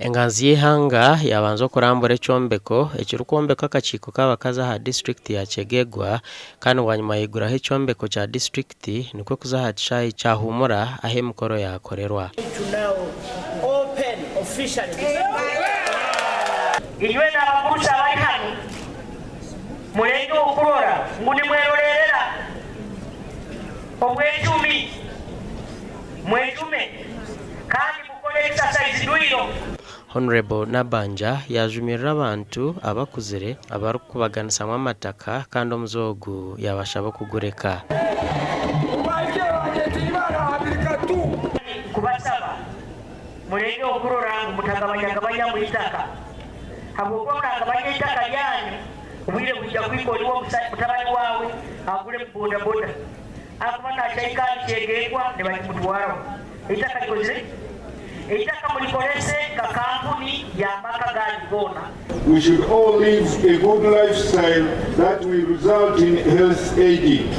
Enganzi y'ihanga yabanza kurambura ekyombeko ekirukombeka akakiiko k'abakazi aha district ya KYEGEGWA kandi wanyuma yiguraho ekyombeko kya district nikwe kuza aha kishayi kya Humura aho emikoro yakorerwa. Iwe n'abakurusa abari hano murenge okurora nguni mwerorerera obw'ecumi mwetume kandi mukore exercise duiro. Honorable Nabanja yajumirira abantu abakuzire abarukubaganisamwa amataka kandi omuzogu yabashaba kugureka. Kubasaba murenge okurora mutagabanya mu itaka habwo mutagabanya itaka lyanyu ubwire kujya kwikoliwa mutabani wawe agure boda boda akubana cyayikali kyegegwa ne bakimutwara itaka likozire itaka mulikolese ka kampuni ya myaka gali bona. We should all live a good lifestyle that will result in health aging.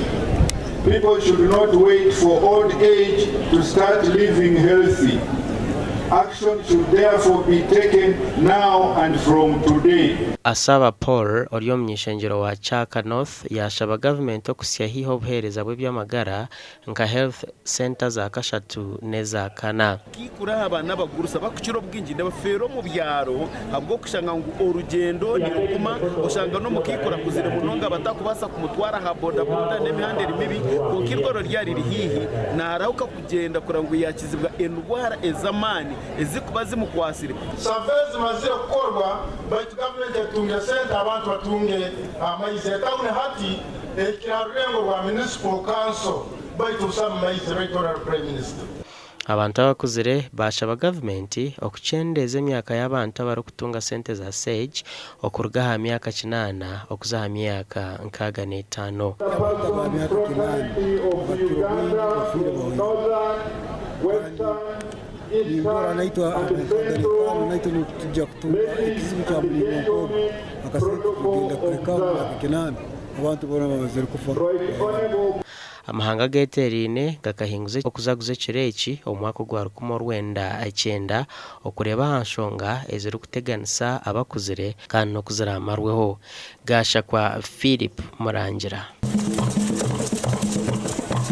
People should not wait for old age to start living healthy. Action should therefore be taken now and from today. Asaba Paul oriyo mnyishengero wa Chaka North yashaba government okusyahiho obuhereza bw'ebyamagara nka health centers akashatu neza kana. Kikura abana bagurusa bakukiro bwingi ndabafero mu byaro habwo kushanga ngo urugendo nirukuma ushanga no mukikura kuzire munonga batakubasa kumutwara ha boda boda n'imihande mibi kokirwaro ryari rihihi narauka kugenda kurango yakizibwa endwara ezamani ezikubazi mukwasire. Savezi mazire kukorwa by government tunge sente abantu batunge amaize taune hati ekirarengo rwa municipal council by to some maize regional prime minister. Abantu abakuzire bashaba government okukyendeza emyaka y'abantu abarukutunga sente za sage okuruga ahamyaka 8 okuza ahamyaka 65. Bora naitwa kuja kutunga ikizibu cha mlimo akasema kugenda kurekama kinani abantu bona bazere kufa. Amahanga geterine gakahinguze okuzaguze kireki omwaka gwa 19 okureba hanshonga eziri kuteganisa abakuzire kandi no kuzira amarweho. Gashakwa Philip Murangira.